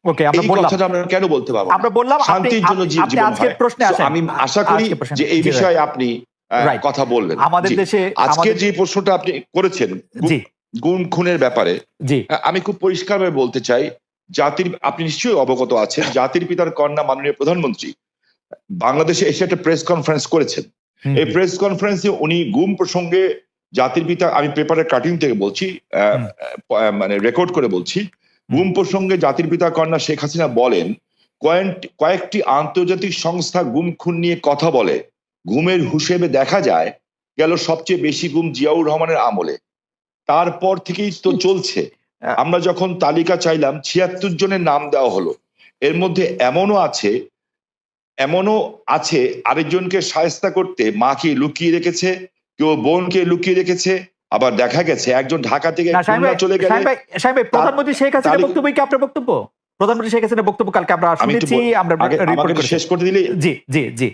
ওকে, আমরা এই বললাম, কথাটা আমরা কেন বলতে পারবো? আমরা বললাম শান্তির জন্য আপনি জীবন আজকের হয়। প্রশ্নে আসেন। আমি আশা করি যে এই বিষয়ে আপনি কথা বলবেন। আমাদের দেশে আজকে যে প্রশ্নটা আপনি করেছেন গুম খুনের ব্যাপারে, আমি খুব পরিষ্কারভাবে বলতে চাই, আপনি নিশ্চয়ই অবগত আছেন, জাতির পিতার কন্যা মাননীয় প্রধানমন্ত্রী বাংলাদেশে এসে একটা প্রেস কনফারেন্স করেছেন। এই প্রেস কনফারেন্সে উনি গুম প্রসঙ্গে জাতির পিতা, আমি পেপারের কাটিং থেকে বলছি, মানে রেকর্ড করে বলছি, গুম প্রসঙ্গে জাতির পিতা কন্যা শেখ হাসিনা বলেন, কয়েকটি আন্তর্জাতিক সংস্থা গুম খুন নিয়ে কথা বলে, গুমের হিসেবে দেখা যায় গেল সবচেয়ে বেশি গুম জিয়াউর রহমানের আমলে, তারপর থেকেই তো চলছে। আমরা যখন তালিকা চাইলাম ৭৬ জনের নাম দেওয়া হলো, এর মধ্যে এমনও আছে আরেকজনকে শায়েস্তা করতে মাকে লুকিয়ে রেখেছে, কেউ বোনকে লুকিয়ে রেখেছে, আবার দেখা গেছে একজন ঢাকা থেকে চলে গেলে। প্রধানমন্ত্রী শেখ হাসিনার বক্তব্য কি আপনার বক্তব্য? প্রধানমন্ত্রী শেখ হাসিনার বক্তব্য কালকে আমরা শুনেছি, আমরা শেষ করতে দিলে। জি জি জি,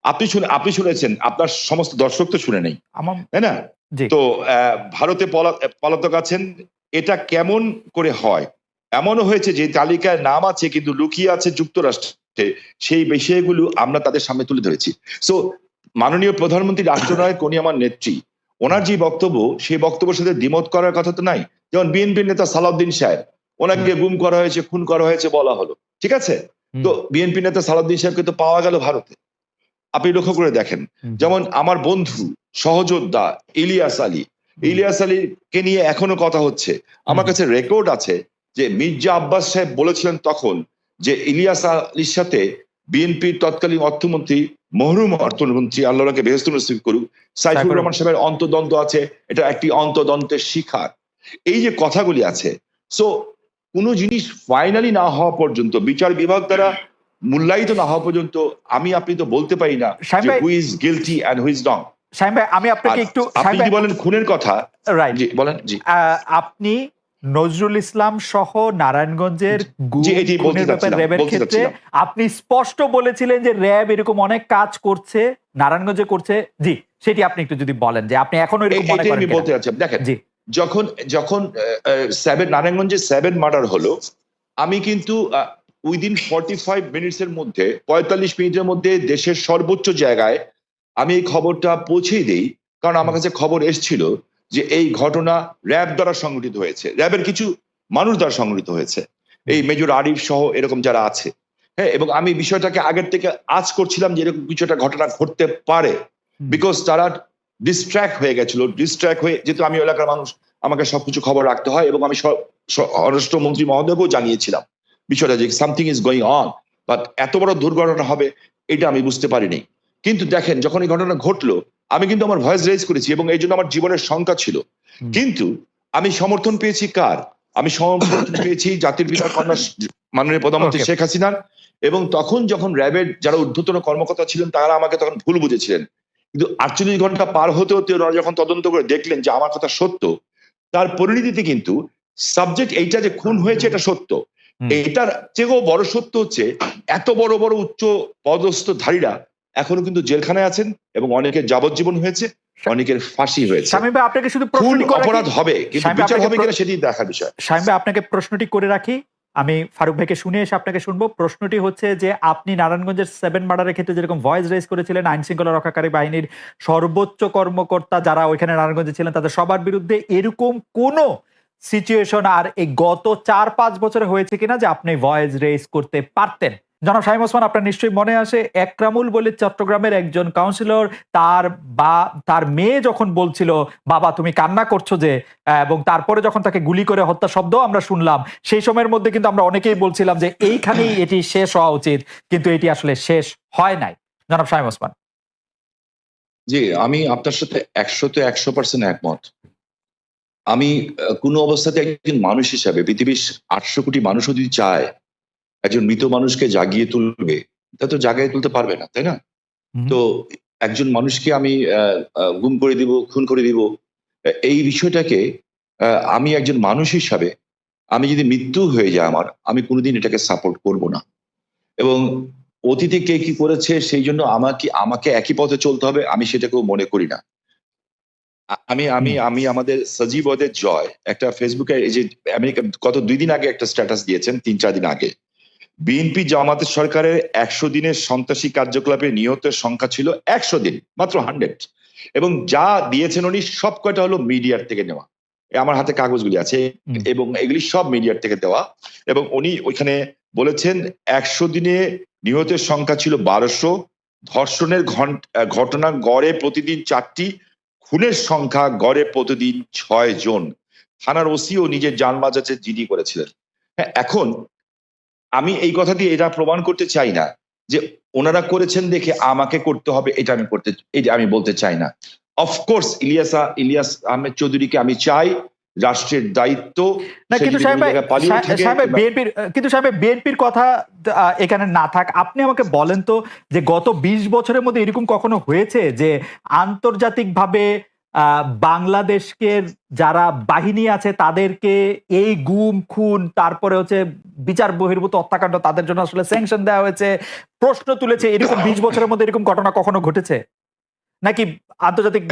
আপনি শুনেছেন, আপনার সমস্ত দর্শক তো শুনে নেই, তাই না? তো ভারতে পলাতক আছেন, এটা কেমন করে হয়? এমনও হয়েছে যে তালিকায় নাম আছে কিন্তু লুকিয়ে আছে যুক্তরাষ্ট্রে, সেই বিষয়গুলো আমরা তাদের সামনে তুলে ধরেছি। সো মাননীয় প্রধানমন্ত্রী রাষ্ট্রনায়ক উনি আমার নেত্রী, ওনার যে বক্তব্য, সেই বক্তব্যের সাথে দ্বিমত করার কথা তো নাই। যেমন বিএনপির নেতা সালাউদ্দিন সাহেব, ওনাকে গুম করা হয়েছে, খুন করা হয়েছে বলা হলো, ঠিক আছে? তো বিএনপি নেতা সালাউদ্দিন সাহেবকে তো পাওয়া গেল ভারতে। আপনি লক্ষ্য করে দেখেন, যেমন আমার বন্ধু সহযোদ্ধা ইলিয়াস আলীকে নিয়ে এখনো কথা হচ্ছে। আমার কাছে রেকর্ড আছে যে মির্জা আব্বাস সাহেব বলেছিলেন তখন যে ইলিয়াস আলীর সাথে বিএনপির তৎকালীন অর্থমন্ত্রী, মরহুম অর্থমন্ত্রী, আল্লাহকে বেহেশত নসিব করুক, সাইফুর রহমান সাহেবের অন্তর্দ্বন্দ্ব আছে, এটা একটি অন্তর্দ্বন্দ্বের শিকার। এই যে কথাগুলি আছে, সো কোনো জিনিস ফাইনালি না হওয়া পর্যন্ত, বিচার বিভাগ দ্বারা মূল্যায়িত না হওয়া পর্যন্ত আমি আপনি তো বলতে পারি না who is guilty and who is wrong. Shahin ভাই, আমি আপনাকে একটু, আপনি কি বলেন খুনের কথা, জি বলেন। জি, আপনি নজরুল ইসলাম সহ নারায়ণগঞ্জের খুনের ব্যাপারে র্যাবের ক্ষেত্রে আপনি স্পষ্ট বলেছিলেন যে র্যাব এরকম অনেক কাজ করছে, নারায়ণগঞ্জে করছে। জি, সেটি আপনি একটু যদি বলেন যে আপনি এখনো এরকম মনে করেন। আমি বলতে চাচ্ছি, দেখেন, যখন নারায়ণগঞ্জে 7 মার্ডার হলো, আমি কিন্তু উইদিন 45 মিনিটসের মধ্যে, 45 মিনিটের মধ্যে দেশের সর্বোচ্চ জায়গায় আমি এই খবরটা পৌঁছেই দেই, কারণ আমার কাছে খবর এসেছিল যে এই ঘটনা র্যাব দ্বারা সংগঠিত হয়েছে, র্যাবের কিছু মানুষ দ্বারা সংগঠিত হয়েছে, এই মেজর আরিফ সহ এরকম যারা আছে। হ্যাঁ, এবং আমি বিষয়টাকে আগের থেকে আজ করছিলাম যে এরকম কিছুটা ঘটনা ঘটতে পারে, বিকজ তারা ডিস্ট্র্যাক্ট হয়ে গেছিল, যেহেতু আমি এলাকার মানুষ, আমাকে সবকিছু খবর রাখতে হয়, এবং আমি স্বরাষ্ট্রমন্ত্রী মহোদয়কেও জানিয়েছিলাম বিষয়টা যে something is going on, but এত বড় দুর্ঘটনা হবে এটা আমি বুঝতে পারিনি। কিন্তু দেখেন, যখন এই ঘটনা ঘটলো, আমি কিন্তু আমার ভয়েস রেজ করেছি, এবং এই জন্য আমার জীবনের শঙ্কা ছিল, কিন্তু আমি সমর্থন পেয়েছি কার? আমি সমর্থন পেয়েছি জাতির পিতার কন্যা মাননীয় প্রধানমন্ত্রী শেখ হাসিনার। এবং তখন যখন র্যাবের যারা ঊর্ধ্বতন কর্মকর্তা ছিলেন, তারা আমাকে তখন ভুল বুঝেছিলেন, কিন্তু 48 ঘন্টা পার হতে হতে ওরা যখন তদন্ত করে দেখলেন যে আমার কথা সত্য, তার পরিণতিতে কিন্তু সাবজেক্ট এইটা যে খুন হয়েছে এটা সত্য, এটার চেয়েও বড় সত্য হচ্ছে এত বড় বড় উচ্চ পদস্থধারীরা এখনো কিন্তু জেলখানায় আছেন, এবং অনেকের যাবজ্জীবন হয়েছে, অনেকের ফাঁসি হয়েছে। শামীম ভাই, আপনাকে শুধু অপরাধ হবে, কিন্তু বিচার হবে কিনা সেটি দেখার বিষয়। শামীম ভাই, আপনাকে প্রশ্নটি করে রাখি, আমি ফারুক ভাইকে শুনে এসে আপনাকে শুনবো। প্রশ্নটি হচ্ছে যে আপনি নারায়ণগঞ্জের 7 মার্ডারের ক্ষেত্রে যেরকম ভয়েস রেজ করেছিলেন, আইন শৃঙ্খলা রক্ষাকারী বাহিনীর সর্বোচ্চ কর্মকর্তা যারা ওইখানে নারায়ণগঞ্জে ছিলেন তাদের সবার বিরুদ্ধে এরকম কোনো সিচুয়েশন আর এই গত 4-5 বছরে হয়েছে কিনা যে আপনি ভয়েস রেজ করতে পারতেন? জনাব শামীম ওসমান, আপনার নিশ্চয়ই মনে আসে একরামুল বলে চট্টগ্রামের একজন কাউন্সিলর, তার মেয়ে যখন বলছিল বাবা তুমি কান্না করছো যে, এবং তারপরে যখন তাকে গুলি করে হত্যা শব্দ আমরা শুনলাম, সেই সময়ের মধ্যে কিন্তু আমরা অনেকেই বলছিলাম যে এইখানেই এটি শেষ হওয়া উচিত, কিন্তু এটি আসলে শেষ হয় নাই। জনাব শামীম ওসমান। জি, আমি আপনার সাথে 100% একমত। আমি কোনো অবস্থাতে একজন মানুষ হিসাবে, পৃথিবীর 800 কোটি মানুষও যদি চায় একজন মৃত মানুষকে জাগিয়ে তুলবে, তা তো জাগিয়ে তুলতে পারবে না, তাই না? তো একজন মানুষকে আমি গুম করে দিব, খুন করে দিব, এই বিষয়টাকে আমি একজন মানুষ হিসাবে, আমি যদি মৃত্যু হয়ে যায় আমার, আমি কোনোদিন এটাকে সাপোর্ট করব না। এবং অতীতে কে কি করেছে সেই জন্য আমাকে একই পথে চলতে হবে, আমি সেটাকেও মনে করি না। আমি আমি আমি আমাদের সজীব ওদের জয় একটা ফেসবুকে এই যে আমেরিকা গত 2 দিন আগে একটা স্ট্যাটাস দিয়েছেন, 3-4 দিন আগে। বিএনপি জামাতের সরকারের 100 দিনের সন্ত্রাসী কার্যকলাপে নিহতের সংখ্যা ছিল 100 দিন, মাত্র 100। এবং যা দিয়েছেন উনি সব কয়টা হলো মিডিয়ার থেকে নেওয়া। আমার হাতে কাগজগুলি আছে এবং এগুলি সব মিডিয়ার থেকে দেওয়া। এবং উনি ওইখানে বলেছেন 100 দিনে নিহতের সংখ্যা ছিল 1200, ধর্ষণের ঘটনা গড়ে প্রতিদিন 4টি, খুনের সংখ্যা গড়ে প্রতিদিন 6 জন। থানার ওসিও নিজের জান বাঁচাতে জিডি করেছিলেন। হ্যাঁ, এখন আমি এই কথা দিয়ে এটা প্রমাণ করতে চাই না যে ওনারা করেছেন দেখে আমাকে করতে হবে, এটা আমি বলতে চাই না। অফকোর্স ইলিয়াস আহমেদ চৌধুরীকে আমি চাই রাষ্ট্রের দায়িত্ব, না, কিন্তু সাহেব বিএনপির কথা এখানে না থাক, আপনি আমাকে বলেন তো যে গত 20 বছরের মধ্যে এরকম কখনো হয়েছে যে আন্তর্জাতিকভাবে বাংলাদেশকে যারা বাহিনী আছে তাদেরকে এই গুম খুন তারপরে হচ্ছে বিচার বহির্ভূত হত্যাকাণ্ড তাদের জন্য আসলে স্যাংশন দেওয়া হয়েছে, প্রশ্ন তুলেছে, এরকম 20 বছরের মধ্যে এরকম ঘটনা কখনো ঘটেছে নাকি আন্তর্জাতিক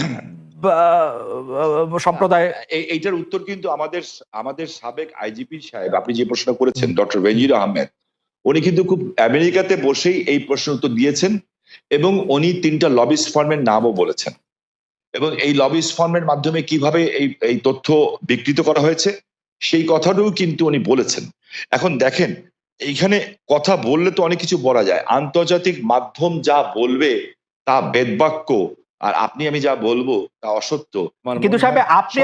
সম্প্রদায়? এইটার উত্তর কিন্তু আমাদের সাবেক আইজিপি সাহেব, আপনি যে প্রশ্ন করেছেন ডক্টর বেনজির আহমেদ, উনি কিন্তু খুব আমেরিকাতে বসেই এই প্রশ্ন উত্তর দিয়েছেন এবং উনি 3টা লবিস্ট ফার্মের নামও বলেছেন এবং এই লবিস্ট ফার্মের মাধ্যমে কিভাবে এই তথ্য বিকৃত করা হয়েছে সেই কথাটাও কিন্তু উনি বলেছেন। এখন দেখেন, এইখানে কথা বললে তো অনেক কিছু বলা যায়, আন্তর্জাতিক মাধ্যম যা বলবে তা বেদবাক্য, আর আমি যা বলবো তা অসত্য। কিন্তু সাহেব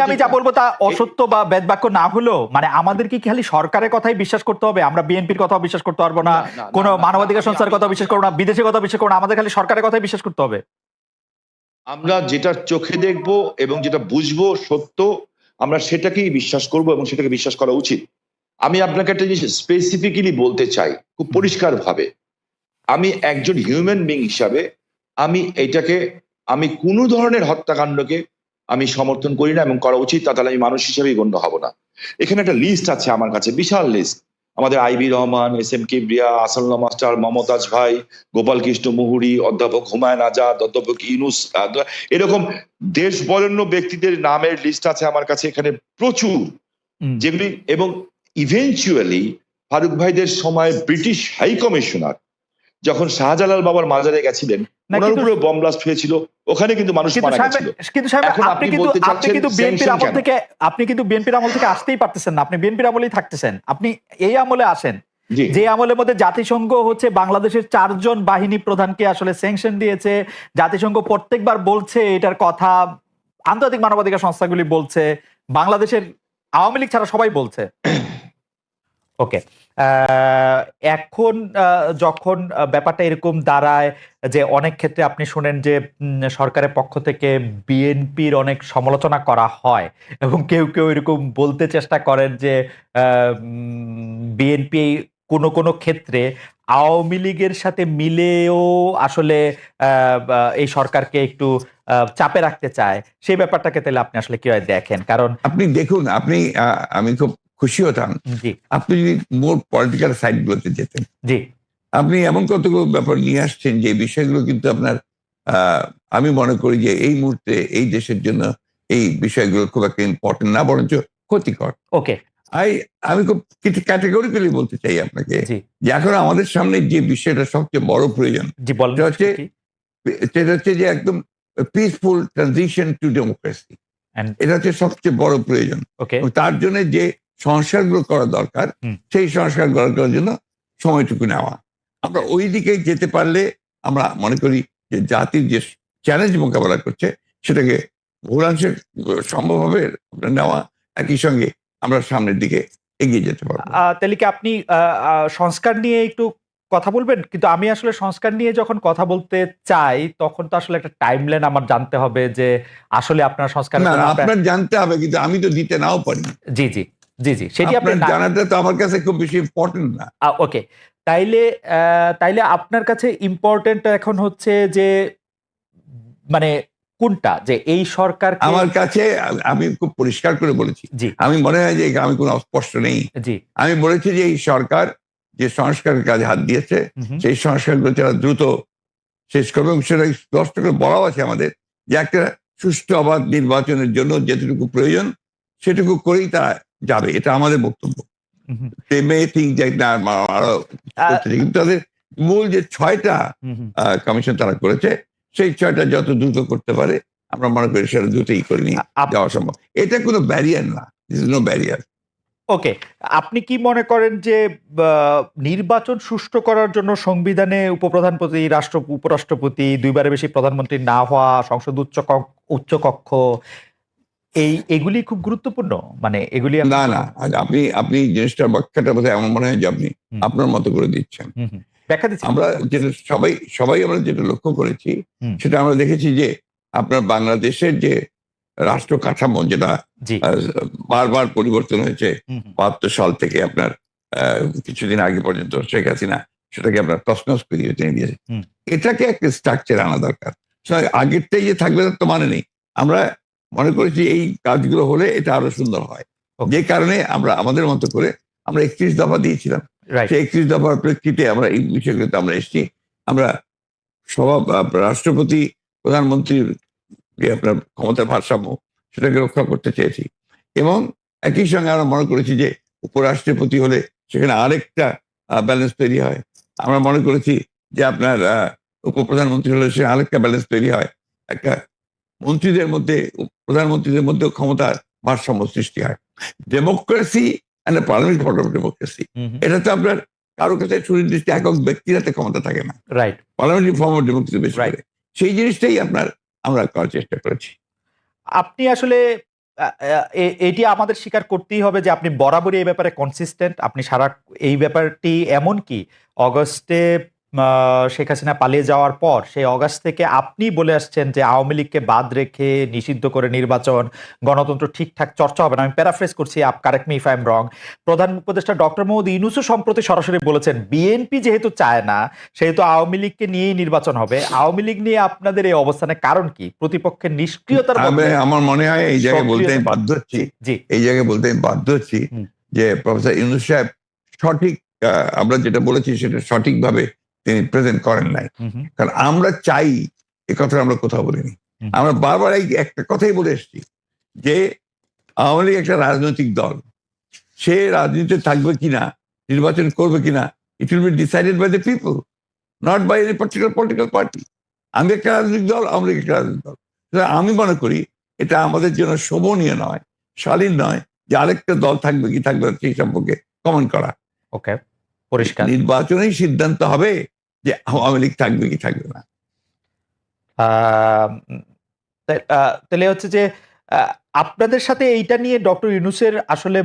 আমি যা বলবো তা অসত্য বা বেদবাক্য না হলো মানে আমাদের কি খালি সরকারের কথাই বিশ্বাস করতে হবে? আমরা বিএনপির কথাও বিশ্বাস করতে পারবো না, কোনো মানবাধিকার সংস্থার কথা বিশ্বাস করবো না, বিদেশের কথা বিশ্বাস করবো না, আমাদের খালি সরকারের কথাই বিশ্বাস করতে হবে? আমরা যেটা চোখে দেখবো এবং যেটা বুঝবো সত্য, আমরা সেটাকেই বিশ্বাস করব এবং সেটাকে বিশ্বাস করা উচিত। আমি আপনাকে একটা জিনিস স্পেসিফিক্যালি বলতে চাই খুব পরিষ্কার ভাবে, আমি একজন হিউম্যান বিং হিসাবে আমি কোনো ধরনের হত্যাকাণ্ডকে আমি সমর্থন করি না এবং করা উচিত, তাহলে আমি মানুষ হিসেবেই গণ্য হব না। এখানে একটা লিস্ট আছে আমার কাছে, বিশাল লিস্ট। আমাদের I B Rahman, SM Kibria, Asadullah master, Momtaz ভাই, গোপাল কৃষ্ণ মুহুরী, অধ্যাপক হুমায়ুন আজাদ, অধ্যাপক ইউনুস, এরকম দেশ বরেণ্য ব্যক্তিদের নামের লিস্ট আছে আমার কাছে এখানে প্রচুর, যেগুলি এবং ইভেনচুয়ালি ফারুক ভাইদের সময় ব্রিটিশ হাই কমিশনার যখন শাহজালাল বাবার মাজারে গেছিলেন, ওনার উপরে বম ব্লাস্ট হয়েছিল, ওখানে কিন্তু মানুষ মারা গেছিল। কিন্তু সাহেব আপনি কিন্তু বিএনপির আমল থেকে আসতেই পারতেছেন না, আপনি বিএনপির আমলেই থাকতেছেন, আপনি এই আমলে আসেন যে আমলের মধ্যে জাতিসংঘ হচ্ছে বাংলাদেশের 4 জন বাহিনী প্রধানকে আসলে স্যাংশন দিয়েছে, জাতিসংঘ প্রত্যেকবার বলছে এটার কথা, আন্তর্জাতিক মানবাধিকার সংস্থাগুলি বলছে, বাংলাদেশের আওয়ামী লীগ ছাড়া সবাই বলছে। ওকে, এখন যখন ব্যাপারটা এরকম দাঁড়ায় যে অনেক ক্ষেত্রে আপনি শুনেন যে সরকারের পক্ষ থেকে বিএনপির অনেক সমালোচনা করা হয় এবং কেউ কেউ এরকম বলতে চেষ্টা করেন যে বিএনপি কোনো কোনো ক্ষেত্রে আওয়ামী লীগের সাথে মিলেও আসলে এই সরকারকে একটু চাপে রাখতে চায়, সেই ব্যাপারটাকে তাহলে আপনি আসলে কিভাবে দেখেন? কারণ আপনি দেখুন, আমি খুব খুশি হতাম আপনি যদি মোর পলিটিক্যাল সাইড গুলোতে যেতেন। জি, আপনি এমন কতগুলো ব্যাপার নিয়ে আসছেন যে বিষয়গুলো কিন্তু আপনার আমি মনে করি যে এই মুহূর্তে এই দেশের জন্য এই বিষয়গুলো খুব একটা ইম্পর্টেন্ট না, বরঞ্চ ক্ষতিকর। ওকে, আমি খুব কিছু ক্যাটেগরিক্যালি বলতে চাই আপনাকে যে এখন আমাদের সামনে যে বিষয়টা সবচেয়ে বড় প্রয়োজন সেটা হচ্ছে যে একদম পিসফুল ট্রানজিশন টু ডেমোক্রেসি। এটা হচ্ছে সবচেয়ে বড় প্রয়োজন। তার জন্য যে সংস্কারগুলো করা দরকার সেই সংস্কার করার জন্য সময়টুকু নেওয়া, আমরা ওই দিকে যেতে পারলে আমরা মনে করি যে জাতির যে চ্যালেঞ্জ মোকাবেলা করছে সেটাকে বহুলাংশে সম্ভবভাবে নেওয়া, একই সঙ্গে আমরা সামনের দিকে এগিয়ে যেতে পারবো। তাহলে কি আপনি সংস্কার নিয়ে একটু কথা বলবেন? কিন্তু আমি আসলে সংস্কার নিয়ে যখন কথা বলতে চাই তখন তো আসলে একটা টাইমলাইন আমার জানতে হবে যে আসলে আপনার সংস্কার আপনার জানতে হবে, কিন্তু আমি তো দিতে নাও পারি। জি জি জি জি, সেটি আপনার জানাটা তো আমার কাছে খুব বেশি ইম্পর্টেন্ট না। ওকে, তাইলে আপনার কাছে ইম্পর্টেন্ট এখন হচ্ছে যে মানে কোনটা, যে এই সরকার? আমার কাছে আমি খুব পরিষ্কার করে বলেছি, আমি মনে হয় যে আমি কোনো অস্পষ্ট নেই। আমি বলেছি যে এই সরকার যে সংস্কারের কাজে হাত দিয়েছে সেই সংস্কারগুলো যারা দ্রুত শেষ করবে এবং সেটা স্পষ্ট করে বলাও আছে আমাদের যে একটা সুষ্ঠু অবাধ নির্বাচনের জন্য যেটুকু প্রয়োজন সেটুকু করেই তারা যাবে, এটা আমাদের বক্তব্য। কিন্তু তাদের মূল যে 6টা কমিশন তারা করেছে, সেই 6টা যত দ্রুত করতে পারে আমরা মনে করি সেটা দ্রুতই করে নিয়ে যাওয়া সম্ভব। এটা কোনো ব্যারিয়ার না, দিস ইজ নো ব্যারিয়ার। ওকে, আপনি কি মনে করেন যে নির্বাচন সুষ্ঠু করার জন্য সংবিধানে উপপ্রধানপতি, উপরাষ্ট্রপতি, 2বারের বেশি প্রধানমন্ত্রী না হওয়া, সংসদ উচ্চকক্ষ, এগুলি খুব গুরুত্বপূর্ণ? মানে এগুলি না না, আপনি জিনিসটার ব্যাখ্যাটা বোধহয় এমন মনে হয় যে আপনি আপনার মতো করে দিচ্ছেন। ব্যাখ্যা দিচ্ছি। আমরা যেটা সবাই আমরা যেটা লক্ষ্য করেছি সেটা আমরা দেখেছি যে আপনার বাংলাদেশের যে রাষ্ট্র কাঠামো, যেটা বারবার পরিবর্তন হয়েছে ৭২ সাল থেকে আপনার কিছুদিন আগে পর্যন্ত শেখ হাসিনা সেটাকে আপনার তছনছ করে দিয়েছে। এটাকে একটা স্ট্রাকচার আনা দরকার। আগেরটাই যে থাকবে তার তো মানে নেই। আমরা মনে করেছি এই কাজগুলো হলে এটা আরো সুন্দর হয়, যে কারণে আমরা আমাদের মতো করে আমরা 31 দফা দিয়েছিলাম। সেই 31 দফার প্রেক্ষিতে আমরা এই বিষয়গুলোতে আমরা এসেছি। আমরা রাষ্ট্রপতি, প্রধানমন্ত্রীর যে আপনার ক্ষমতার ভারসাম্য সেটাকে রক্ষা করতে চেয়েছি, এবং একই সঙ্গে আমরা মনে করেছি যে উপরাষ্ট্রপতি হলে সেখানে আরেকটা ব্যালেন্স তৈরি হয়। আমরা মনে করেছি যে আপনার উপপ্রধানমন্ত্রী হলে সে আরেকটা ব্যালেন্স তৈরি হয়, একটা মন্ত্রীদের মধ্যে, প্রধানমন্ত্রীদের মধ্যে ক্ষমতার ভারসাম্য সৃষ্টি হয়। Democracy and parliament form of democracy, এটা তো আপনার কারো কাছে সুনির্দিষ্ট একক ব্যক্তির হাতে ক্ষমতা থাকে না, right? Parliamentary form of democracy বেশি করে সেই জিনিসটাই আমরা করার চেষ্টা করেছি। আপনি আসলে এটি আমাদের স্বীকার করতেই হবে যে আপনি বরাবরই এই ব্যাপারে কনসিস্টেন্ট। আপনি এই ব্যাপারটি এমন কি অগস্টে শেখ হাসিনা পালিয়ে যাওয়ার পর সেই অগাস্ট থেকে আপনি বলে আসছেন যে আওয়ামী লীগকে বাদ রেখে নিষিদ্ধ করে নির্বাচন, গণতন্ত্র ঠিকঠাক চর্চা হবে না। আমি প্যারাফ্রেজ করছি, correct me if I am রং। প্রধান উপদেষ্টা ডক্টর মোহাম্মদ ইউনূসও সম্প্রতি সরাসরি বলেছেন বিএনপি যেহেতু চায় না সেহেতু আওয়ামী লীগকে নিয়েই নির্বাচন হবে। আওয়ামী লীগ নিয়ে আপনাদের এই অবস্থানের কারণ কি? প্রতিপক্ষের নিষ্ক্রিয়তার মধ্যে আমার মনে হয় এই জায়গায় বলতে আমি বাধ্য হচ্ছি যে প্রফেসর ইউনূস সাহেব সঠিক, আমরা যেটা বলেছি সেটা সঠিকভাবে তিনি প্রেজেন্ট করেন নাই। কারণ আমরা চাই, এ কথা আমরা কোথাও বলিনি। আমরা বারবার একটা কথাই বলে এসেছি যে আওয়ামী লীগ একটা রাজনৈতিক দল, সে রাজনীতিতে থাকবে কিনা, নির্বাচন করবে কিনা, it will be decided by the people, not by any particular political party. আমি একটা রাজনৈতিক দল, আওয়ামী লীগ একটা রাজনৈতিক দল। আমি মনে করি এটা আমাদের জন্য শোভনীয় নয়, শালীন নয় যে আরেকটা দল থাকবে কি থাকবে সেই সম্পর্কে কমেন্ট করা। ওকে, পরিষ্কার। নির্বাচনেই সিদ্ধান্ত হবে যে আওয়ামী লীগ থাকবে কি থাকবে না। তাহলে হচ্ছে যে আপনাদের সাথে এইটা নিয়ে ডক্টর ইউনূসের আসলে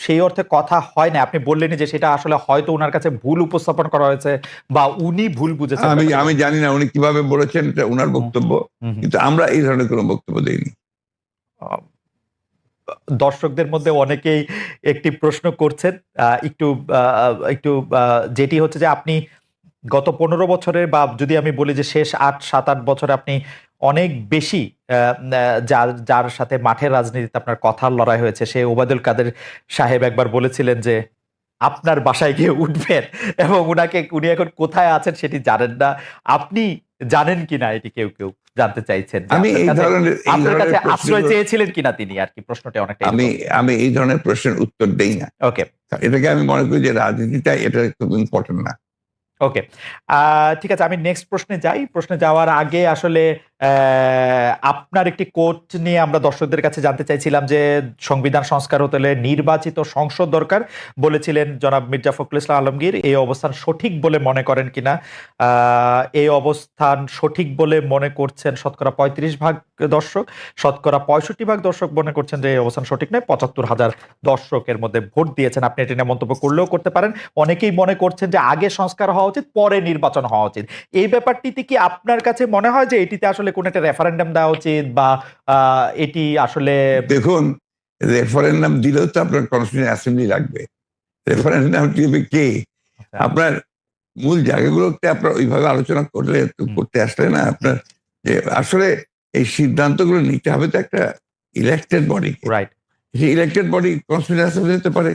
সেই অর্থে কথা হয় না। আপনি বললেন যে সেটা আসলে হয়তো ওনার কাছে ভুল উপস্থাপন করা হয়েছে বা উনি ভুল বুঝেছেন। আমি জানি না উনি কিভাবে বলেছেন, এটা ওনার বক্তব্য, কিন্তু আমরা এই ধরনের কোনো বক্তব্য দেইনি। দর্শকদের মধ্যে অনেকেই একটি প্রশ্ন করছেন, একটু যেটি হচ্ছে যে আপনি গত 15 বছরের, বা যদি আমি বলি যে শেষ 7-8 বছরে আপনি অনেক বেশি যার সাথে মাঠের রাজনীতিতে আপনার কথার লড়াই হয়েছে, সে ওবায়দুল কাদের সাহেব একবার বলেছিলেন যে আপনার বাসায় গিয়ে উঠবেন এবং উনি এখন কোথায় আছেন সেটি জানেন না। আপনি জানেন কিনা এটি কেউ জানতে চাইছেন। আপনার কাছে আশ্রয় চেয়েছিলেন কিনা তিনি, আর কি প্রশ্নটা অনেকটা। আমি এই ধরনের প্রশ্নের উত্তর দেই না। ওকে, এটাকে আমি মনে করি যে রাজনীতিটা এটা খুব ইম্পর্টেন্ট না। ওকে, ঠিক আছে, আমি নেক্সট প্রশ্নে যাই। প্রশ্নে যাওয়ার আগে আসলে আপনার একটি কোট নিয়ে আমরা দর্শকদের কাছে জানতে চাইছিলাম যে সংবিধান সংস্কার হতে হলে নির্বাচিত সংসদ দরকার বলেছিলেন জনাব মির্জা ফখরুল ইসলাম আলমগীর। এই অবস্থান সঠিক বলে মনে করেন কিনা? এই অবস্থান সঠিক বলে মনে করছেন শতকরা 35% দর্শক, শতকরা 65% দর্শক মনে করছেন যে এই অবস্থান সঠিক নয়। 75,000 দর্শকের মধ্যে ভোট দিয়েছেন। আপনি এটা নিয়ে মন্তব্য করলেও করতে পারেন। অনেকেই মনে করছেন যে আগে সংস্কার হওয়া উচিত, পরে নির্বাচন হওয়া উচিত। এই ব্যাপারটিতে কি আপনার কাছে মনে হয় যে এটিতে আসলে কোন একটা রেফারেন্ডাম দেওয়া উচিত, বা এটি আসলে? দেখুন, রেফারেন্ডাম দিলেও তো আপনার কনস্টিটিউশন অ্যাসেম্বলি লাগবে। রেফারেন্ডাম দিবে কে? আপনার মূল জায়গাগুলোতে আপনার ওইভাবে আলোচনা করতে আসলে না, আপনার যে আসলে এই সিদ্ধান্তগুলো নিতে হবে তো একটা ইলেক্টেড বডি, রাইট? সেই ইলেক্টেড বডি কনস্টিটিউশন অ্যাসেম্বলি হতে পারে,